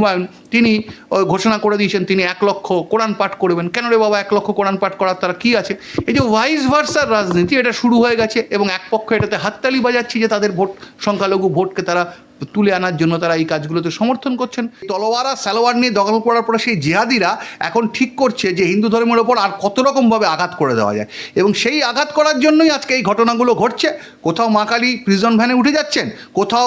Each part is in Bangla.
হুমায়ুন তিনি ঘোষণা করে দিয়েছেন তিনি 1 লক্ষ কোরআন পাঠ করবেন। কেন রে বাবা 1 লক্ষ কোরআন পাঠ করার তারা কী আছে? এই যে ভাইস ভার্সার রাজনীতি এটা শুরু হয়ে গেছে এবং এক পক্ষ এটাতে হাততালি বাজাচ্ছে যে তাদের ভোট সংখ্যালঘু ভোটকে তারা তুলে আনার জন্য তারা এই কাজগুলোতে সমর্থন করছেন। তলোয়ার আর সালোয়ার নিয়ে দখল করার পরে সেই জিহাদিরা এখন ঠিক করছে যে হিন্দু ধর্মের ওপর আর কত রকমভাবে আঘাত করে দেওয়া যায় এবং সেই আঘাত করার জন্যই আজকে এই ঘটনাগুলো ঘটছে। কোথাও মা কালী প্রিজন ভ্যানে উঠে যাচ্ছেন, কোথাও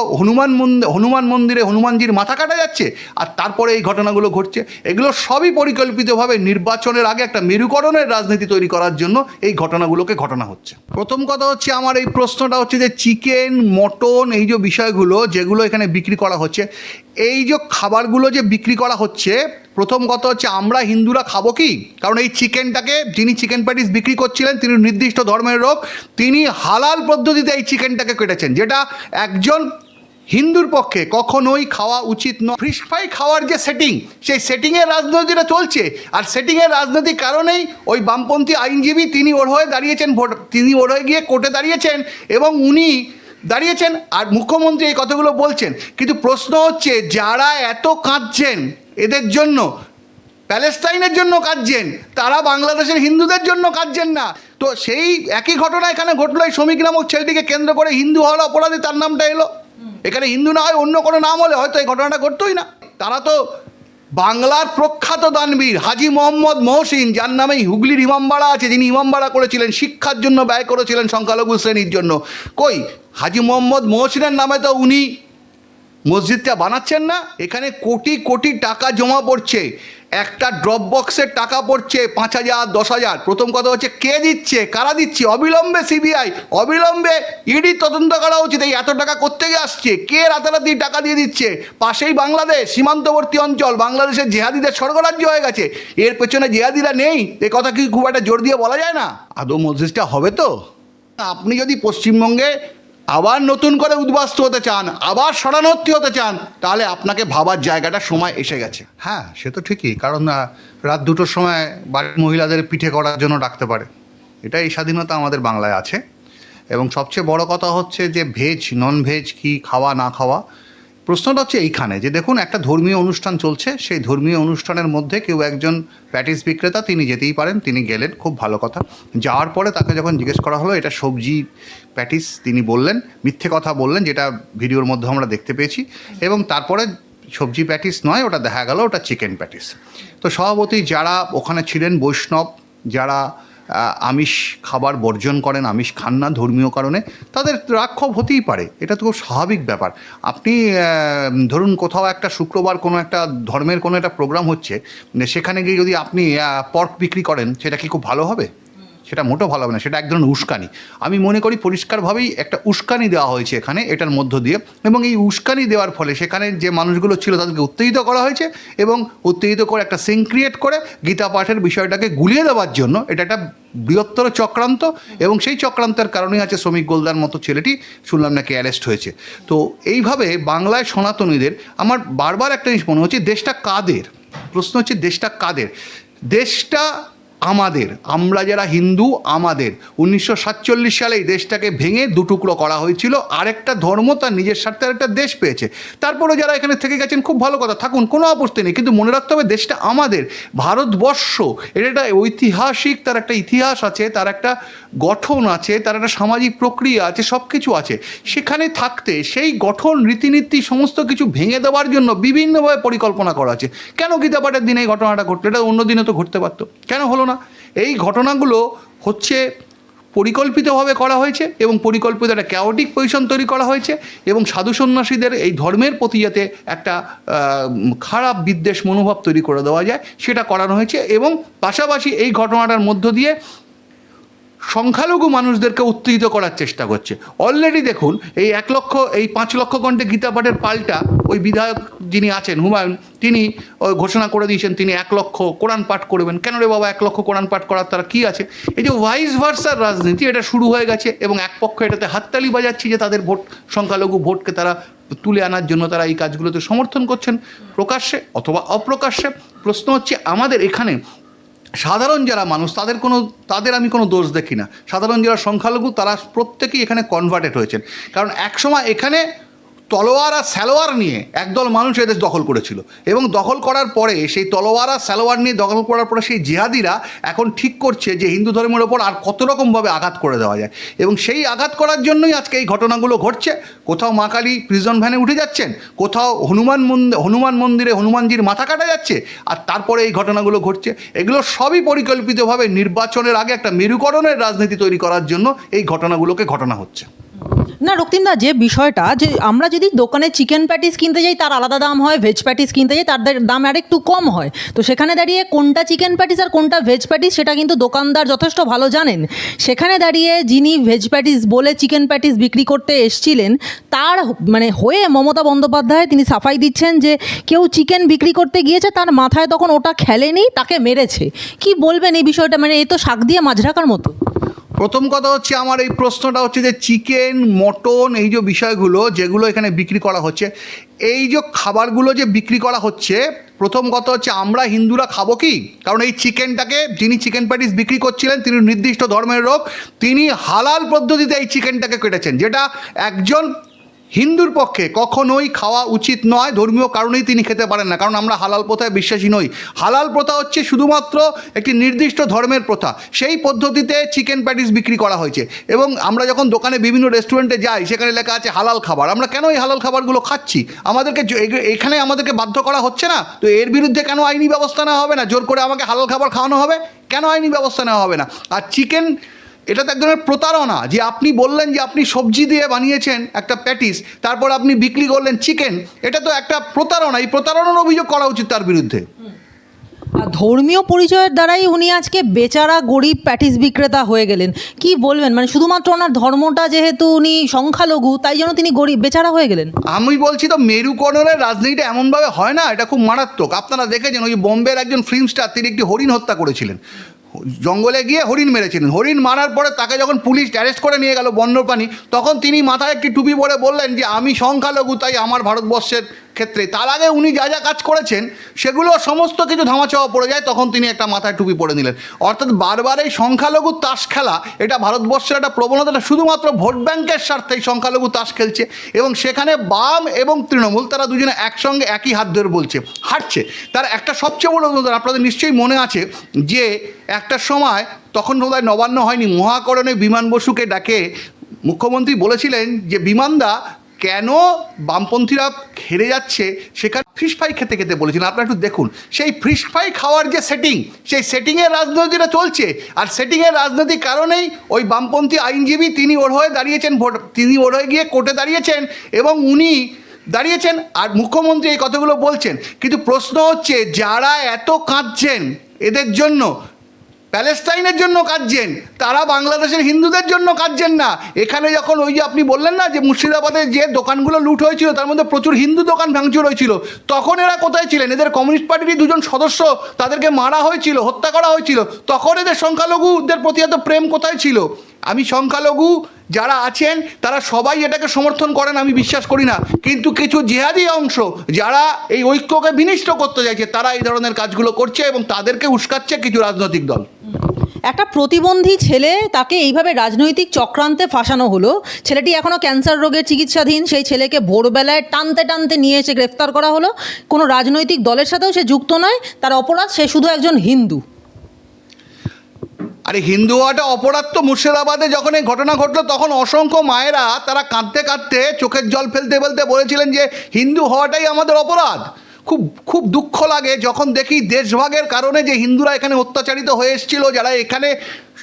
হনুমান মন্দিরে হনুমানজির মাথা কাটা যাচ্ছে, আর তারপরে এই ঘটনাগুলো ঘটছে। এগুলো সবই পরিকল্পিতভাবে নির্বাচনের আগে একটা মেরুকরণের রাজনীতি তৈরি করার জন্য এই ঘটনাগুলোকে ঘটনা হচ্ছে। প্রথম কথা হচ্ছে আমার এই প্রশ্নটা হচ্ছে যে চিকেন মটন এই যে বিষয়গুলো যেগুলো এখানে বিক্রি করা হচ্ছে, এই যে খাবারগুলো যে বিক্রি করা হচ্ছে, প্রথম কথা হচ্ছে আমরা হিন্দুরা খাবো কি? কারণ এই চিকেনটাকে যিনি চিকেন প্যাটিস বিক্রি করছিলেন তিনি নির্দিষ্ট ধর্মের লোক, তিনি হালাল পদ্ধতিতে এই চিকেনটাকে কেটেছেন, যেটা একজন হিন্দুর পক্ষে কখনোই খাওয়া উচিত নয়। ফিশ ফ্রাই খাওয়ার যে সেটিং, সেই সেটিংয়ের রাজনীতিটা চলছে, আর সেটিংয়ের রাজনীতির কারণেই ওই বামপন্থী আইনজীবী তিনি ওর হয়ে দাঁড়িয়েছেন, তিনি ওর হয়ে গিয়ে কোর্টে দাঁড়িয়েছেন এবং উনি দাঁড়িয়েছেন আর মুখ্যমন্ত্রী এই কথাগুলো বলছেন। কিন্তু প্রশ্ন হচ্ছে যারা এত কাঁদছেন এদের জন্য, প্যালেস্টাইনের জন্য কাঁদছেন, তারা বাংলাদেশের হিন্দুদের জন্য কাঁদছেন না। তো সেই একই ঘটনা এখানে ঘটলো। এই শ্রমিক নামক ছেলেটিকে কেন্দ্র করে হিন্দু হওয়ার অপরাধী তার নামটা এলো। এখানে হিন্দু না হয় অন্য কোনো নাম হলে হয়তো এই ঘটনাটা ঘটতোই না। তারা তো বাংলার প্রখ্যাত দানবীর হাজি মোহাম্মদ মহসিন, যার নামে হুগলির ইমামবাড়া আছে, যিনি ইমামবাড়া করেছিলেন, শিক্ষার জন্য ব্যয় করেছিলেন সংখ্যালঘু শ্রেণীর জন্য। কই হাজি মোহাম্মদ মহসিনের নামে তো উনি মসজিদটা বানাচ্ছেন না? এখানে কোটি কোটি টাকা জমা পড়ছে, একটা ড্রপ বক্সের টাকা পড়ছে 5,000 10,000। প্রথম কথা হচ্ছে কে দিচ্ছে, কারা দিচ্ছে? অবিলম্বে সিবিআই, অবিলম্বে ইডি তদন্ত করা উচিত। এই এত টাকা কোত্থেকে আসছে, কে রাতারাতি টাকা দিয়ে দিচ্ছে? পাশেই বাংলাদেশ, সীমান্তবর্তী অঞ্চল, বাংলাদেশের জেহাদিদের স্বর্গরাজ্য হয়ে গেছে। এর পেছনে জেহাদিরা নেই এ কথা কি খুব একটা জোর দিয়ে বলা যায় না? আদৌ মসজিদটা হবে তো? আপনি যদি পশ্চিমবঙ্গে আবার নতুন করে উদ্বাস্তু হতে চান, আবার শরণার্থী হতে চান, তাহলে আপনাকে ভাবার জায়গাটা সময় এসে গেছে। হ্যাঁ, সে তো ঠিকই, কারণ রাত 2টোর সময় বাড়ির মহিলাদের পিঠে করার জন্য ডাকতে পারে, এটা এই স্বাধীনতা আমাদের বাংলায় আছে। এবং সবচেয়ে বড় কথা হচ্ছে যে ভেজ নন ভেজ কি খাওয়া না খাওয়া, প্রশ্নটা হচ্ছে এইখানে যে দেখুন একটা ধর্মীয় অনুষ্ঠান চলছে, সেই ধর্মীয় অনুষ্ঠানের মধ্যে কেউ একজন প্যাটিস বিক্রেতা তিনি যেতেই পারেন, তিনি গেলেন, খুব ভালো কথা। যাওয়ার পরে তাকে যখন জিজ্ঞেস করা হলো এটা সবজি প্যাটিস, তিনি বললেন, মিথ্যে কথা বললেন, যেটা ভিডিওর মধ্যে আমরা দেখতে পেয়েছি, এবং তারপরে সবজি প্যাটিস নয়, ওটা দেখা গেল ওটা চিকেন প্যাটিস। তো স্বভাবতই যারা ওখানে ছিলেন বৈষ্ণব, যারা আমিষ খাবার বর্জন করেন, আমিষ খান না ধর্মীয় কারণে, তাদের রাক্ষোভ হতেই পারে, এটা তো খুব স্বাভাবিক ব্যাপার। আপনি ধরুন কোথাও একটা শুক্রবার কোনো একটা ধর্মের কোনো একটা প্রোগ্রাম হচ্ছে, সেখানে গিয়ে যদি আপনি পর্ক বিক্রি করেন, সেটা কি খুব ভালো হবে? সেটা মোটেও ভালো হবে না, সেটা এক ধরনের উস্কানি। আমি মনে করি পরিষ্কারভাবেই একটা উস্কানি দেওয়া হয়েছে এখানে এটার মধ্য দিয়ে, এবং এই উস্কানি দেওয়ার ফলে সেখানে যে মানুষগুলো ছিল তাদেরকে উত্তেজিত করা হয়েছে, এবং উত্তেজিত করে একটা সিন ক্রিয়েট করে গীতা পাঠের বিষয়টাকে গুলিয়ে দেওয়ার জন্য এটা একটা বৃহত্তর চক্রান্ত, এবং সেই চক্রান্তের কারণেই আছে শ্রমিক গোলদার মতো ছেলেটি শুনলাম নাকি অ্যারেস্ট হয়েছে। তো এইভাবে বাংলায় সনাতনীদের আমার বারবার একটা জিনিস মনে হচ্ছে, দেশটা কাদের? প্রশ্ন হচ্ছে দেশটা কাদের? দেশটা আমাদের, আমরা যারা হিন্দু আমাদের। 1947 সালে এই দেশটাকে ভেঙে দুটুকরো করা হয়েছিল, আরেকটা ধর্ম তার নিজের স্বার্থে একটা দেশ পেয়েছে। তারপরে যারা এখানে থেকে গেছেন খুব ভালো কথা, থাকুন, কোনো আপত্তি নেই, কিন্তু মনে রাখতে হবে দেশটা আমাদের। ভারতবর্ষ এটা একটা ঐতিহাসিক, তার একটা ইতিহাস আছে, তার একটা গঠন আছে, তার একটা সামাজিক প্রক্রিয়া আছে, সব কিছু আছে। সেখানে থাকতে সেই গঠন রীতিনীতি সমস্ত কিছু ভেঙে দেওয়ার জন্য বিভিন্নভাবে পরিকল্পনা করা আছে। কেন গীতা পাঠের দিনে এই ঘটনাটা ঘটলো? এটা অন্য দিনে তো ঘটতে পারতো, কেন হলো না? এই ঘটনাগুলো হচ্ছে পরিকল্পিতভাবে করা হয়েছে, এবং পরিকল্পিত একটা ক্যাওটিক পজিশন তৈরি করা হয়েছে, এবং সাধু সন্ন্যাসীদের এই ধর্মের প্রতি যাতে একটা খারাপ বিদ্বেষ মনোভাব তৈরি করে দেওয়া যায় সেটা করানো হয়েছে। এবং পাশাপাশি এই ঘটনাটার মধ্য দিয়ে সংখ্যালঘু মানুষদেরকে উত্তেজিত করার চেষ্টা করছে। অলরেডি দেখুন এই 5 লক্ষ কণ্ঠে গীতা পাঠের পাল্টা ওই বিধায়ক যিনি আছেন হুমায়ুন, তিনি ঘোষণা করে দিয়েছেন তিনি 1 লক্ষ কোরআন পাঠ করবেন। কেন রে বাবা 1 লক্ষ কোরআন পাঠ করার তারা কী আছে? এই যে ভাইস ভার্সার রাজনীতি এটা শুরু হয়ে গেছে এবং এক পক্ষ এটাতে হাততালি বাজাচ্ছে যে তাদের ভোট সংখ্যালঘু ভোটকে তারা তুলে আনার জন্য তারা এই কাজগুলোতে সমর্থন করছেন প্রকাশ্যে অথবা অপ্রকাশ্যে। প্রশ্ন হচ্ছে আমাদের এখানে সাধারণ যারা মানুষ তাদের আমি কোনো দোষ দেখি না। সাধারণ যারা সংখ্যালঘু তারা প্রত্যেকেই এখানে কনভার্টেড হয়েছেন, কারণ একসময় এখানে তলোয়ার আর সালোয়ার নিয়ে একদল মানুষ এদেশ দখল করেছিল, এবং দখল করার পরে সেই তলোয়ার আর সালোয়ার নিয়ে দখল করার পরে সেই জিহাদিরা এখন ঠিক করছে যে হিন্দু ধর্মের ওপর আর কত রকমভাবে আঘাত করে দেওয়া যায়, এবং সেই আঘাত করার জন্যই আজকে এই ঘটনাগুলো ঘটছে। কোথাও মা কালী প্রিজন ভ্যানে উঠে যাচ্ছেন, কোথাও হনুমান মন্দিরে হনুমানজির মাথা কাটা যাচ্ছে, আর তারপরে এই ঘটনাগুলো ঘটছে। এগুলো সবই পরিকল্পিতভাবে নির্বাচনের আগে একটা মেরুকরণের রাজনীতি তৈরি করার জন্য এই ঘটনাগুলোকে ঘটনা হচ্ছে। না রক্তিমদা, যে বিষয়টা যে আমরা যদি দোকানে চিকেন প্যাটিস কিনতে যাই তার আলাদা দাম হয়, ভেজ প্যাটিস কিনতে যাই তার দাম আর একটু কম হয়, তো সেখানে দাঁড়িয়ে কোনটা চিকেন প্যাটিস আর কোনটা ভেজ প্যাটিস সেটা কিন্তু দোকানদার যথেষ্ট ভালো জানেন। সেখানে দাঁড়িয়ে যিনি ভেজ প্যাটিস বলে চিকেন প্যাটিস বিক্রি করতে এসছিলেন তার মানে হয়ে মমতা বন্দ্যোপাধ্যায় তিনি সাফাই দিচ্ছেন যে কেউ চিকেন বিক্রি করতে গিয়েছে, তার মাথায় তখন ওটা খেলেনি, তাকে মেরেছে। কি বলবেন এই বিষয়টা? মানে এই তো শাক দিয়ে মাছ ঢাকার মতো। প্রথম কথা হচ্ছে, আমার এই প্রশ্নটা হচ্ছে যে চিকেন মটন এই যে বিষয়গুলো যেগুলো এখানে বিক্রি করা হচ্ছে, এই যে খাবারগুলো যে বিক্রি করা হচ্ছে, প্রথম কথা হচ্ছে আমরা হিন্দুরা খাবো কি? কারণ এই চিকেনটাকে, যিনি চিকেন প্যাটিস বিক্রি করছিলেন তিনি নির্দিষ্ট ধর্মের লোক, তিনি হালাল পদ্ধতিতে এই চিকেনটাকে কেটেছেন, যেটা একজন হিন্দুর পক্ষে কখনোই খাওয়া উচিত নয়। ধর্মীয় কারণেই তিনি খেতে পারেন না, কারণ আমরা হালাল প্রথায় বিশ্বাসী নই। হালাল প্রথা হচ্ছে শুধুমাত্র একটি নির্দিষ্ট ধর্মের প্রথা, সেই পদ্ধতিতে চিকেন প্যাটিস বিক্রি করা হয়েছে। এবং আমরা যখন দোকানে বিভিন্ন রেস্টুরেন্টে যাই সেখানে লেখা আছে হালাল খাবার, আমরা কেন এই হালাল খাবারগুলো খাচ্ছি? আমাদেরকে এখানে আমাদেরকে বাধ্য করা হচ্ছে না, তো এর বিরুদ্ধে কেন আইনি ব্যবস্থা নেওয়া হবে না? জোর করে আমাকে হালাল খাবার খাওয়ানো হবে, কেন আইনি ব্যবস্থা নেওয়া হবে না? আর চিকেন, এটা তো এক ধরনের প্রতারণা, যে আপনি বললেন যে আপনি সবজি দিয়ে বানিয়েছেন একটা প্যাটিস, তারপর আপনি বিক্রি করলেন চিকেন, এটা তো একটা প্রতারণা। এই প্রতারণার অভিযোগ করা উচিত তার বিরুদ্ধে। আর ধর্মীয় পরিচয়ের দ্বারাই উনি আজকে বেচারা গরিব প্যাটিস বিক্রেতা হয়ে গেলেন। কি বলবেন? মানে শুধুমাত্র ওনার ধর্মটা যেহেতু উনি সংখ্যালঘু তাই জন্য তিনি গরিব বেচারা হয়ে গেলেন? আমি বলছি তো, মেরুকরণের রাজনীতিটা এমনভাবে হয় না, এটা খুব মারাত্মক। আপনারা দেখেছেন ওই বোম্বের একজন ফিল্ম স্টার, তিনি একটি হরিণ হত্যা করেছিলেন, জঙ্গলে গিয়ে হরিণ মেরেছিলেন। হরিণ মারার পরে তাকে যখন পুলিশ অ্যারেস্ট করে নিয়ে গেল বন্যপ্রাণী, তখন তিনি মাথায় একটি টুপি পরে বললেন যে আমি সংখ্যালঘু, তাই আমার ভারতবর্ষের ক্ষেত্রে। তার আগে উনি যা যা কাজ করেছেন সেগুলো সমস্ত কিছু ধামাচাওয়া পড়ে যায়, তখন তিনি একটা মাথায় টুপি পরে নিলেন। অর্থাৎ বারবার এই সংখ্যালঘু তাস খেলা, এটা ভারতবর্ষের একটা প্রবণতা, শুধুমাত্র ভোট ব্যাংকের স্বার্থে সংখ্যালঘু তাস খেলছে, এবং সেখানে বাম এবং তৃণমূল তারা দুজনে একসঙ্গে একই হাত ধরে বলছে হাঁটছে। তার একটা সবচেয়ে বড় উদাহরণ আপনাদের নিশ্চয়ই মনে আছে যে একটা সময়, তখন বোধহয় নবান্ন হয়নি, মহাকরণে বিমান বসুকে ডাকে মুখ্যমন্ত্রী বলেছিলেন যে বিমানদা কেন বামপন্থীরা হেরে যাচ্ছে সেখানে ফিশ ফ্রাই খেতে খেতে বলেছিলেন। আপনারা একটু দেখুন সেই ফিশ ফ্রাই খাওয়ার যে সেটিং, সেই সেটিংয়ের রাজনীতিটা চলছে, আর সেটিংয়ের রাজনীতির কারণেই ওই বামপন্থী আইনজীবী তিনি ওর হয়ে দাঁড়িয়েছেন, তিনি ওর হয়ে গিয়ে কোর্টে দাঁড়িয়েছেন, এবং উনি দাঁড়িয়েছেন আর মুখ্যমন্ত্রী এই কথাগুলো বলছেন। কিন্তু প্রশ্ন হচ্ছে, যারা এত কাঁদছেন এদের জন্য, প্যালেস্টাইনের জন্য কাঁদছেন, তারা বাংলাদেশের হিন্দুদের জন্য কাঁদছেন না। এখানে যখন ওই যে আপনি বললেন না যে মুর্শিদাবাদে যে দোকানগুলো লুট হয়েছিল তার মধ্যে প্রচুর হিন্দু দোকান ভাঙচুর হয়েছিল, তখন এরা কোথায় ছিলেন? এদের কমিউনিস্ট পার্টিরই দুজন সদস্য, তাদেরকে মারা হয়েছিল, হত্যা করা হয়েছিল, তখন এদের সংখ্যালঘুদের প্রতি এত প্রেম কোথায় ছিল? আমি সংখ্যালঘু যারা আছেন তারা সবাই এটাকে সমর্থন করেন, আমি বিশ্বাস করি না, কিন্তু কিছু জিহাদি অংশ যারা এই ঐক্যকে বিনষ্ট করতে চাইছে তারা এই ধরনের কাজগুলো করছে, এবং তাদেরকে উস্কাচ্ছে কিছু রাজনৈতিক দল। একটা প্রতিবন্ধী ছেলে, তাকে এইভাবে রাজনৈতিক চক্রান্তে ফাঁসানো হলো। ছেলেটি এখনও ক্যান্সার রোগের চিকিৎসাধীন। সেই ছেলেকে ভোরবেলায় টানতে টানতে নিয়ে এসে গ্রেফতার করা হলো। কোনো রাজনৈতিক দলের সাথেও সে যুক্ত নয়, তার অপরাধ সে শুধু একজন হিন্দু। আরে হিন্দু হওয়াটা অপরাধ তো? মুর্শিদাবাদে যখন এই ঘটনা ঘটলো তখন অসংখ্য মায়েরা তারা কাঁদতে কাঁদতে চোখের জল ফেলতে ফেলতে বলেছিলেন যে হিন্দু হওয়াটাই আমাদের অপরাধ। খুব খুব দুঃখ লাগে যখন দেখি দেশভাগের কারণে যে হিন্দুরা এখানে অত্যাচারিত হয়ে এসেছিল, যারা এখানে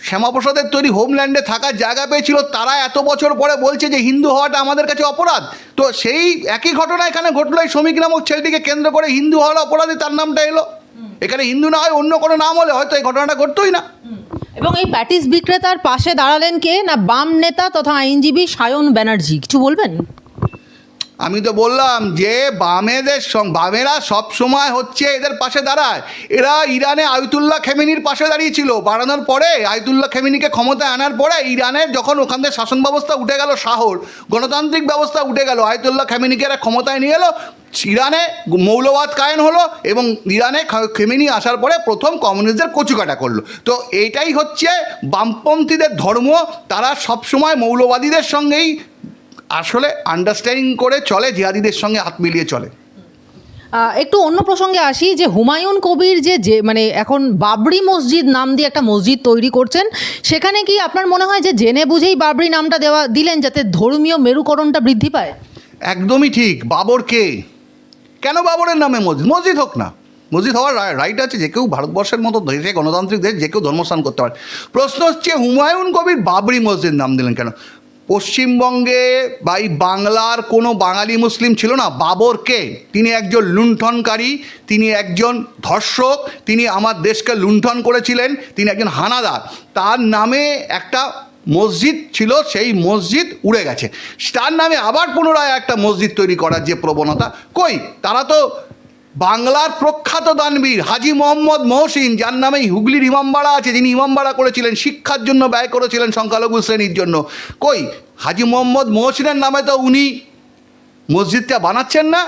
শ্যামাপ্রসাদের তৈরি হোমল্যান্ডে থাকার জায়গা পেয়েছিল, তারা এত বছর পরে বলছে যে হিন্দু হওয়াটা আমাদের কাছে অপরাধ। তো সেই একই ঘটনা এখানে ঘটলো, এই শ্রমিক নামক ছেলেটিকে কেন্দ্র করে হিন্দু হওয়ার অপরাধে তার নামটা এলো। এখানে হিন্দু না হয় অন্য কোনো নাম হলে হয়তো এই ঘটনাটা ঘটতোই না। এবং এই প্যাটিস বিক্রেতার পাশে দাঁড়ালেন কে না? বাম নেতা তথা আইনজীবী সায়ন ব্যানার্জি। কিছু বলবেন? আমি তো বললাম যে বামেরা সব সময় হচ্ছে এদের পাশে দাঁড়ায়। এরা ইরানে আয়তুল্লাহ খেমেনির পাশে দাঁড়িয়েছিল, বাড়ানোর পরে আয়তুল্লাহ খেমেনিকে ক্ষমতায় আনার পরে ইরানের যখন ওখান থেকে শাসন ব্যবস্থা উঠে গেল, শাহর গণতান্ত্রিক ব্যবস্থা উঠে গেল, আয়তুল্লাহ খেমেনিকে এরা ক্ষমতায় নিয়ে এলো, ইরানে মৌলবাদ কায়েম হলো, এবং ইরানে খেমেনি আসার পরে প্রথম কমিউনিস্টদের কচুকাটা করলো। তো এইটাই হচ্ছে বামপন্থীদের ধর্ম, তারা সবসময় মৌলবাদীদের সঙ্গেই আসলে আন্ডারস্ট্যান্ডিং করে চলে, জিহাদিদের সঙ্গে হাত মিলিয়ে চলে। একটু অন্য প্রসঙ্গে আসি, যে হুমায়ুন কবির যে মানে এখন বাবরি মসজিদ নাম দিয়ে একটা মসজিদ তৈরি করছেন, সেখানে কি আপনার মনে হয় যে জেনে বুঝেই বাবরি নামটা দিলেন যাতে ধর্মীয় মেরুকরণটা বৃদ্ধি পায়? একদমই ঠিক। বাবর কে? কেন বাবরের নামে মসজিদ? মসজিদ হোক না, মসজিদ হওয়ার রাইট আছে, যে কেউ ভারতবর্ষের মতো দেশে, গণতান্ত্রিক দেশ, যে কেউ ধর্মস্থান করতে পারে। প্রশ্ন হচ্ছে হুমায়ুন কবির বাবরি মসজিদ নাম দিলেন কেন? পশ্চিমবঙ্গে বা এই বাংলার কোনো বাঙালি মুসলিম ছিল না। বাবর কে? তিনি একজন লুণ্ঠনকারী, তিনি একজন ধর্ষক, তিনি আমার দেশকে লুণ্ঠন করেছিলেন, তিনি একজন হানাদার। তার নামে একটা মসজিদ ছিল, সেই মসজিদ উড়ে গেছে। তার নামে আবার পুনরায় একটা মসজিদ তৈরি করার যে প্রবণতা, কই? তারা তো বাংলার প্রখ্যাত দানবীর হাজী মোহাম্মদ মহসিন, যার নামে হুগলির ইমামবাড়া আছে, যিনি ইমামবাড়া করেছিলেন, শিক্ষার জন্য ব্যয় করেছিলেন সংখ্যালঘু শ্রেণীর জন্য, কই হাজী মোহাম্মদ মহসিনের নামে তো উনি মসজিদটা বানাচ্ছেন না?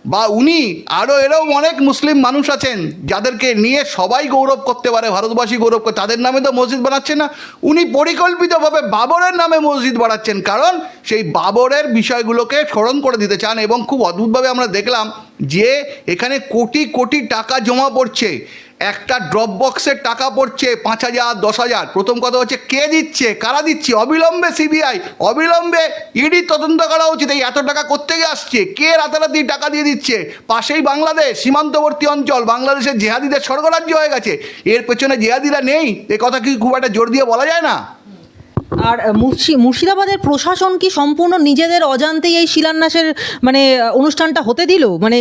বা উনি আরও এরও অনেক মুসলিম মানুষ আছেন যাদেরকে নিয়ে সবাই গৌরব করতে পারে, ভারতবাসী গৌরব করে, তাদের নামে তো মসজিদ বানাচ্ছেন না। উনি পরিকল্পিতভাবে বাবরের নামে মসজিদ বানাচ্ছেন, কারণ সেই বাবরের বিষয়গুলোকে স্মরণ করে দিতে চান। এবং খুব অদ্ভুতভাবে আমরা দেখলাম যে এখানে কোটি কোটি টাকা জমা পড়ছে, একটা ড্রপ বক্সের টাকা পড়ছে 5,000 10,000। প্রথম কথা হচ্ছে কে দিচ্ছে, কারা দিচ্ছে? অবিলম্বে সিবিআই, অবিলম্বে ইডি তদন্ত করা উচিত। এই এত টাকা কোত্থেকে আসছে, কে রাতারাতি টাকা দিয়ে দিচ্ছে? পাশেই বাংলাদেশ, সীমান্তবর্তী অঞ্চল, বাংলাদেশের জেহাদিদের স্বর্গরাজ্য হয়ে গেছে। এর পেছনে জেহাদিরা নেই এ কথা কি খুব একটা জোর দিয়ে বলা যায় না? আর মুর্শিদাবাদের প্রশাসন কি সম্পূর্ণ নিজেদের অজান্তেই এই শিলান্যাসের মানে অনুষ্ঠানটা হতে দিল, মানে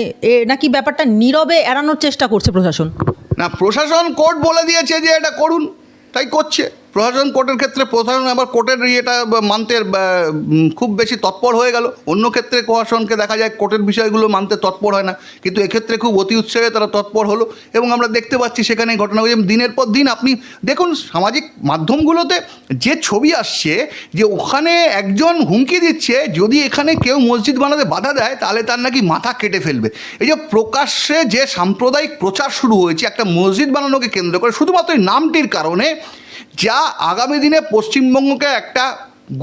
নাকি ব্যাপারটা নীরবে এড়ানোর চেষ্টা করছে প্রশাসন? না, প্রশাসন কোর্ট বলে দিয়েছে যে এটা করুন, তাই করছে। প্রশাসন কোর্টের ক্ষেত্রে প্রশাসন আবার কোর্টের ইয়েটা মানতে খুব বেশি তৎপর হয়ে গেল। অন্য ক্ষেত্রে প্রশাসনকে দেখা যায় কোর্টের বিষয়গুলো মানতে তৎপর হয় না, কিন্তু এক্ষেত্রে খুব অতি উৎসাহে তারা তৎপর হলো। এবং আমরা দেখতে পাচ্ছি সেখানে ঘটনাগুলো দিনের পর দিন। আপনি দেখুন সামাজিক মাধ্যমগুলোতে যে ছবি আসছে, যে ওখানে একজন হুমকি দিচ্ছে যদি এখানে কেউ মসজিদ বানাতে বাধা দেয় তাহলে তার নাকি মাথা কেটে ফেলবে। এই যে প্রকাশ্যে যে সাম্প্রদায়িক প্রচার শুরু হয়েছে একটা মসজিদ বানানোকে কেন্দ্র করে, শুধুমাত্র এই নামটির কারণে, যা আগামী দিনে পশ্চিমবঙ্গকে একটা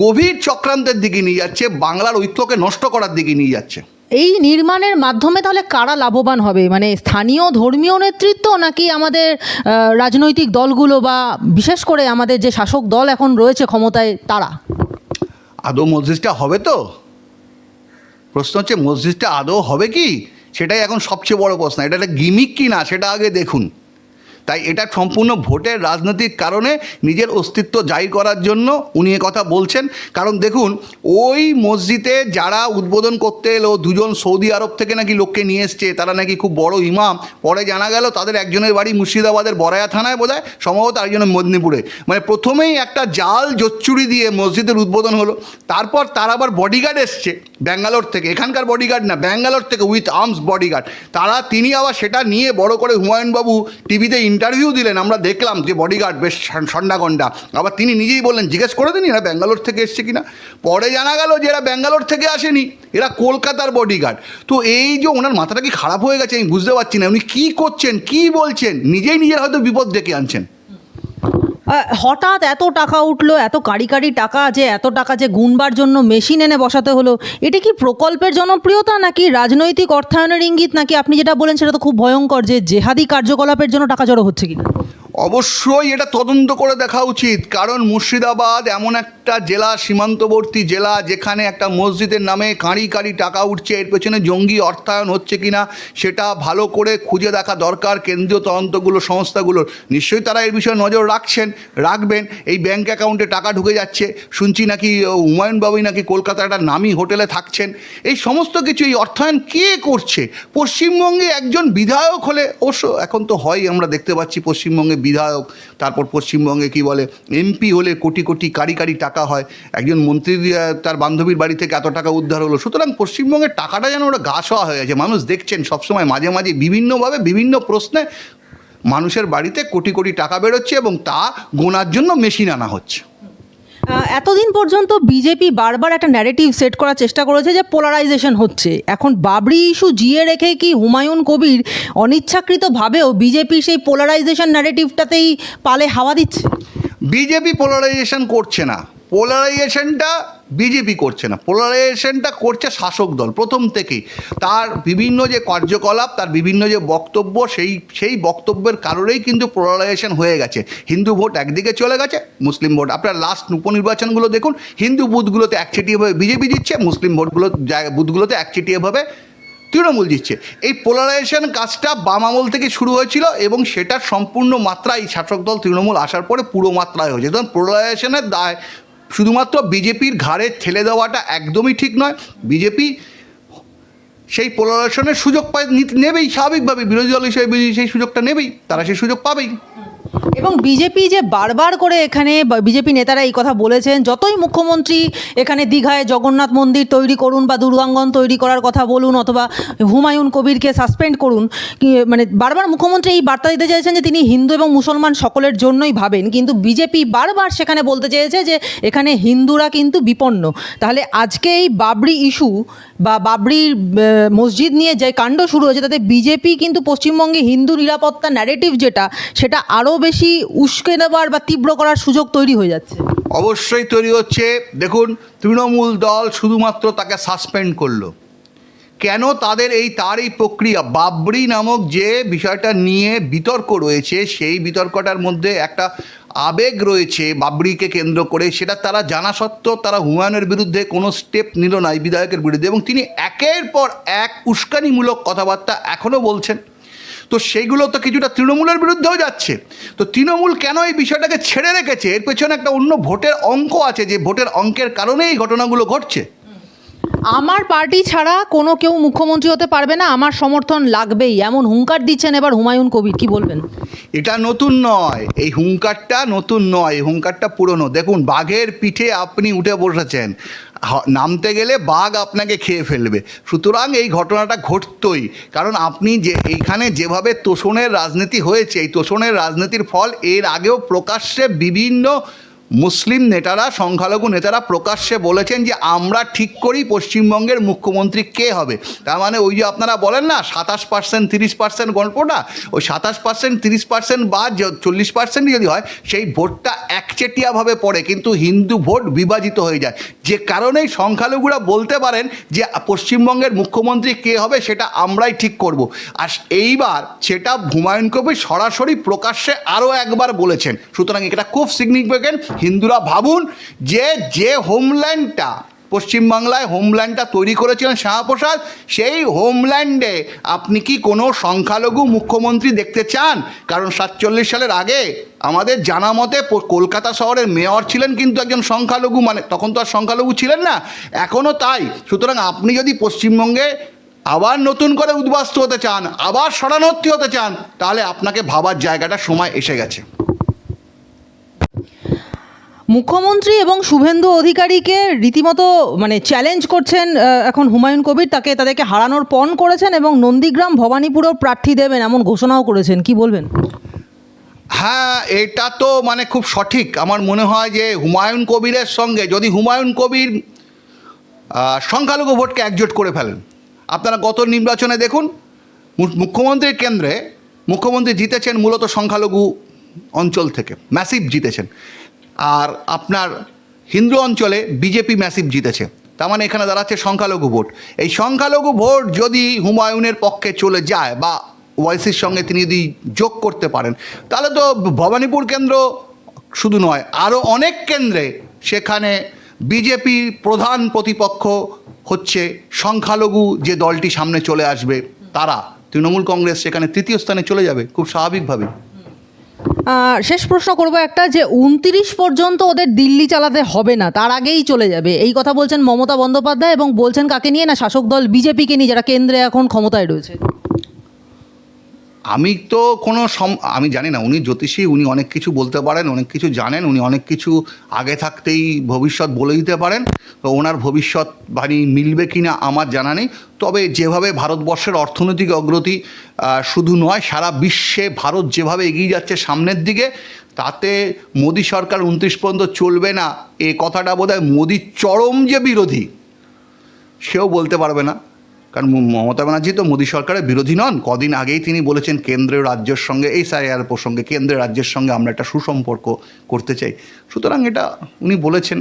গভীর চক্রান্তের দিকে নিয়ে যাচ্ছে, বাংলার ঐক্যকে নষ্ট করার দিকে নিয়ে যাচ্ছে। এই নির্মাণের মাধ্যমে তাহলে কারা লাভবান হবে, মানে স্থানীয় ধর্মীয় নেতৃত্ব নাকি আমাদের রাজনৈতিক দলগুলো বা বিশেষ করে আমাদের যে শাসক দল এখন রয়েছে ক্ষমতায় তারা? আদৌ মসজিদটা হবে তো? প্রশ্ন হচ্ছে মসজিদটা আদৌ হবে কি, সেটাই এখন সবচেয়ে বড় প্রশ্ন। এটা একটা গিমিক কি না সেটা আগে দেখুন। তাই এটা সম্পূর্ণ ভোটের রাজনৈতিক কারণে নিজের অস্তিত্ব জাহির করার জন্য উনি কথা বলছেন। কারণ দেখুন, ওই মসজিদে যারা উদ্বোধন করতে এলো, দুজন সৌদি আরব থেকে নাকি লোককে নিয়ে এসছে, তারা নাকি খুব বড় ইমাম। পরে জানা গেল তাদের একজনের বাড়ি মুর্শিদাবাদের বড়াইয়া থানায় বোধহয়, সম্ভবত আরেকজনের মেদিনীপুরে। মানে প্রথমেই একটা জাল জোচ্চুরি দিয়ে মসজিদের উদ্বোধন হলো, তারপর তার আবার বডিগার্ড এসছে ব্যাঙ্গালোর থেকে, এখানকার বডিগার্ড না, ব্যাঙ্গালোর থেকে উইথ আর্মস বডিগার্ড। তিনি আবার সেটা নিয়ে বড় করে হুমায়ুনবাবু টিভিতে ইন্টারভিউ দিলেন, আমরা দেখলাম যে বডিগার্ড বেশ সন্ডাগন্ডা। আবার তিনি নিজেই বললেন, জিজ্ঞেস করে দিন এরা ব্যাঙ্গালোর থেকে এসছে কিনা। পরে জানা গেল যে এরা ব্যাঙ্গালোর থেকে আসেনি, এরা কলকাতার বডিগার্ড। তো এই যে ওনার মাথাটা কি খারাপ হয়ে গেছে আমি বুঝতে পারছি না। উনি কী করছেন, কী বলছেন, নিজেই নিজের হয়তো বিপদ ডেকে আনছেন। হঠাৎ এত টাকা উঠলো, এত কারি কারি টাকা, যে এত টাকা যে গুনবার জন্য মেশিন এনে বসাতে হলো, এটা কি প্রকল্পের জনপ্রিয়তা নাকি রাজনৈতিক অর্থায়নের ইঙ্গিত, নাকি আপনি যেটা বলেন সেটা তো খুব ভয়ঙ্কর, যে জেহাদি কার্যকলাপের জন্য টাকা জড়ো হচ্ছে কিনা? অবশ্যই এটা তদন্ত করে দেখা উচিত। কারণ মুর্শিদাবাদ এমন একটা জেলা, সীমান্তবর্তী জেলা, যেখানে একটা মসজিদের নামে কাঁড়ি কাঁড়ি টাকা উঠছে। এর পেছনে জঙ্গি অর্থায়ন হচ্ছে কিনা সেটা ভালো করে খুঁজে দেখা দরকার। কেন্দ্রীয় তদন্তগুলো, সংস্থাগুলোর নিশ্চয়ই তারা এর বিষয়ে নজর রাখবেন। এই ব্যাঙ্ক অ্যাকাউন্টে টাকা ঢুকে যাচ্ছে, শুনছি নাকি হুমায়ুন বাবুই নাকি কলকাতার একটা নামি হোটেলে থাকছেন। এই সমস্ত কিছু, এই অর্থায়ন কে করছে? পশ্চিমবঙ্গে একজন বিধায়ক হলে, অবশ্য এখন তো হয়, আমরা দেখতে পাচ্ছি পশ্চিমবঙ্গে বিধায়ক, তারপর পশ্চিমবঙ্গে কি বলে এমপি হলে কোটি কোটি কারি কারি টাকা হয়। একজন মন্ত্রী তার বান্ধবীর বাড়ি থেকে এত টাকা উদ্ধার হলো। সুতরাং পশ্চিমবঙ্গের টাকাটা যেন ওরা গা শোয়া হয়ে গেছে। মানুষ দেখছেন সবসময় মাঝে মাঝে বিভিন্নভাবে বিভিন্ন প্রশ্নে মানুষের বাড়িতে কোটি কোটি টাকা বেরোচ্ছে এবং তা গোনার জন্য মেশিন আনা হচ্ছে। এতদিন পর্যন্ত বিজেপি বারবার একটা ন্যারেটিভ সেট করার চেষ্টা করেছে যে পোলারাইজেশন হচ্ছে। এখন বাবরি ইস্যু জিয়ে রেখে কি হুমায়ুন কবির অনিচ্ছাকৃতভাবেও বিজেপি সেই পোলারাইজেশন ন্যারেটিভটাতেই পালে হাওয়া দিচ্ছে? বিজেপি পোলারাইজেশন করছে না। পোলারাইজেশনটা বিজেপি করছে না, পোলারাইজেশনটা করছে শাসক দল প্রথম থেকেই। তার বিভিন্ন যে কার্যকলাপ, তার বিভিন্ন যে বক্তব্য, সেই বক্তব্যের কারণেই কিন্তু পোলারাইজেশন হয়ে গেছে। হিন্দু ভোট একদিকে চলে গেছে, মুসলিম ভোট, আপনার লাস্ট উপনির্বাচনগুলো দেখুন, হিন্দু বুথগুলোতে একচেটিয়াভাবে বিজেপি জিতছে, মুসলিম বুথগুলোতে একচেটিয়াভাবে তৃণমূল জিতছে। এই পোলারাইজেশন কাজটা বাম আমল থেকে শুরু হয়েছিল এবং সেটার সম্পূর্ণ মাত্রা এই শাসক দল তৃণমূল আসার পরে পুরো মাত্রায় হয়েছে। তখন পোলারাইজেশনের দায় শুধুমাত্র বিজেপির ঘাড়ে ঠেলে দেওয়াটা একদমই ঠিক নয়। বিজেপি সেই পোলারাইজেশনের সুযোগ নেবেই, স্বাভাবিকভাবে বিরোধী দল হিসেবে সেই সুযোগটা নেবেই, তারা সেই সুযোগ পাবেই। এবং বিজেপি যে বারবার করে এখানে বিজেপি নেতারা এই কথা বলেছেন, যতই মুখ্যমন্ত্রী এখানে দীঘায় জগন্নাথ মন্দির তৈরি করুন বা দুর্গাঙ্গন তৈরি করার কথা বলুন অথবা হুমায়ুন কবিরকে সাসপেন্ড করুন, মানে বারবার মুখ্যমন্ত্রী এই বার্তা দিতে চেয়েছেন যে তিনি হিন্দু এবং মুসলমান সকলের জন্যই ভাবেন, কিন্তু বিজেপি বারবার সেখানে বলতে চেয়েছে যে এখানে হিন্দুরা কিন্তু বিপন্ন। তাহলে আজকে এই বাবরি ইস্যু বা বাবরির মসজিদ নিয়ে যে কাণ্ড শুরু হয়েছে, তাতে বিজেপি কিন্তু পশ্চিমবঙ্গে হিন্দু নিরাপত্তা ন্যারেটিভ যেটা, সেটা আরও বেশি উস্কে দেওয়ার বা তীব্র করার সুযোগ তৈরি হয়ে যাচ্ছে। অবশ্যই তৈরি হচ্ছে। দেখুন, তৃণমূল দল শুধুমাত্র তাকে সাসপেন্ড করলো কেন? তার এই প্রক্রিয়া, বাবরি নামক যে বিষয়টা নিয়ে বিতর্ক রয়েছে, সেই বিতর্কটার মধ্যে একটা আবেগ রয়েছে বাবরিকে কেন্দ্র করে, সেটা তারা জানা সত্ত্বেও তারা হুমায়ুনের বিরুদ্ধে কোনো স্টেপ নিল না, এই বিধায়কের বিরুদ্ধে, এবং তিনি একের পর এক উস্কানিমূলক কথাবার্তা এখনও বলছেন। তো সেইগুলো তো কিছুটা তৃণমূলের বিরুদ্ধেও যাচ্ছে। তো তৃণমূল কেন এই বিষয়টাকে ছেড়ে রেখেছে? এর পেছনে একটা অন্য ভোটের অঙ্ক আছে, যে ভোটের অঙ্কের কারণেই এই ঘটনাগুলো ঘটছে। আমার পার্টি ছাড়া কোনো কেউ মুখ্যমন্ত্রী হতে পারবে না, আমার সমর্থন লাগবেই, এমন হুঙ্কার দিচ্ছেন এবার হুমায়ুন কবির। কি বলবেন? এটা নতুন নয়, এই হুঙ্কারটা নতুন নয়, এই হুঙ্কারটা পুরনো। দেখুন, বাঘের পিঠে আপনি উঠে বসেছেন, নামতে গেলে বাঘ আপনাকে খেয়ে ফেলবে। সুতরাং এই ঘটনাটা ঘটতই, কারণ আপনি যে এইখানে যেভাবে তোষণের রাজনীতি হয়েছে, এই তোষণের রাজনীতির ফল এর আগেও প্রকাশ্যে বিভিন্ন মুসলিম নেতারা, সংখ্যালঘু নেতারা প্রকাশ্যে বলেছেন যে আমরা ঠিক করি পশ্চিমবঙ্গের মুখ্যমন্ত্রী কে হবে। তার মানে ওই যে আপনারা বলেন না 27% 30% গল্পটা, ওই 27% 30% বা 40% যদি হয়, সেই ভোটটা একচেটিয়াভাবে পড়ে, কিন্তু হিন্দু ভোট বিভাজিত হয়ে যায়, যে কারণেই সংখ্যালঘুরা বলতে পারেন যে পশ্চিমবঙ্গের মুখ্যমন্ত্রী কে হবে সেটা আমরাই ঠিক করব। আর এইবার সেটা হুমায়ুন কবির সরাসরি প্রকাশ্যে আরও একবার বলেছেন। সুতরাং এটা খুব সিগনিফিকেন্ট। হিন্দুরা ভাবুন যে হোমল্যান্ডটা পশ্চিমবাংলায় হোমল্যান্ডটা তৈরি করেছিলেন শ্যামাপ্রসাদ, সেই হোমল্যান্ডে আপনি কি কোনো সংখ্যালঘু মুখ্যমন্ত্রী দেখতে চান? কারণ 47 সালের আগে আমাদের জানা মতে কলকাতা শহরের মেয়র ছিলেন কিন্তু একজন সংখ্যালঘু, মানে তখন তো আর সংখ্যালঘু ছিলেন না, এখনও তাই। সুতরাং আপনি যদি পশ্চিমবঙ্গে আবার নতুন করে উদ্বাস্তু হতে চান, আবার শরণার্থী হতে চান, তাহলে আপনাকে ভাবার জায়গাটা সময় এসে গেছে। মুখ্যমন্ত্রী এবং শুভেন্দু অধিকারীকে রীতিমতো মানে চ্যালেঞ্জ করছেন এখন হুমায়ুন কবির, তাদেরকে হারানোর পণ করেছেন এবং নন্দীগ্রাম ভবানীপুরও প্রার্থী দেবেন এমন ঘোষণাও করেছেন। কি বলবেন? হ্যাঁ, এটা তো মানে খুব সঠিক। আমার মনে হয় যে হুমায়ুন কবিরের সঙ্গে যদি হুমায়ুন কবির সংখ্যালঘু ভোটকে একজোট করে ফেলেন, আপনারা গত নির্বাচনে দেখুন, মুখ্যমন্ত্রীর কেন্দ্রে মুখ্যমন্ত্রী জিতেছেন মূলত সংখ্যালঘু অঞ্চল থেকে, ম্যাসিভ জিতেছেন। আর আপনার হিন্দু অঞ্চলে বিজেপি ম্যাসিভ জিতেছে। তার মানে এখানে দাঁড়াচ্ছে সংখ্যালঘু ভোট। এই সংখ্যালঘু ভোট যদি হুমায়ুনের পক্ষে চলে যায় বা ওয়াইসির সঙ্গে তিনি যদি যোগ করতে পারেন, তাহলে তো ভবানীপুর কেন্দ্র শুধু নয়, আরও অনেক কেন্দ্রে সেখানে বিজেপির প্রধান প্রতিপক্ষ হচ্ছে সংখ্যালঘু যে দলটি সামনে চলে আসবে, তারা তৃণমূল কংগ্রেস সেখানে তৃতীয় স্থানে চলে যাবে খুব স্বাভাবিকভাবে। শেষ প্রশ্ন করব একটা, যে 29 পর্যন্ত ওদের দিল্লি চালাতে হবে না, তার আগেই চলে যাবে, এই কথা বলছেন মমতা বন্দ্যোপাধ্যায়, এবং বলছেন কাকে নিয়ে? না, শাসক দল বিজেপিকে নিয়ে, যারা কেন্দ্রে এখন ক্ষমতায় রয়েছে। আমি তো আমি জানি না, উনি জ্যোতিষী, উনি অনেক কিছু বলতে পারেন, অনেক কিছু জানেন, উনি অনেক কিছু আগে থাকতেই ভবিষ্যৎ বলে দিতে পারেন। তো ওনার ভবিষ্যৎবাণী মিলবে কি না আমার জানা নেই। তবে যেভাবে ভারতবর্ষের অর্থনৈতিক অগ্রগতি শুধু নয়, সারা বিশ্বে ভারত যেভাবে এগিয়ে যাচ্ছে সামনের দিকে, তাতে মোদী সরকার 29 পর্যন্ত চলবে না এ কথাটা বোধহয় মোদীর চরম যে বিরোধী সেও বলতে পারবে না। কারণ মমতা ব্যানার্জি তো মোদী সরকারের বিরোধী নন। কদিন আগেই তিনি বলেছেন কেন্দ্রের রাজ্যের সঙ্গে এই SIR প্রসঙ্গে কেন্দ্রের রাজ্যের সঙ্গে আমরা একটা সুসম্পর্ক করতে চাই। সুতরাং এটা উনি বলেছেন।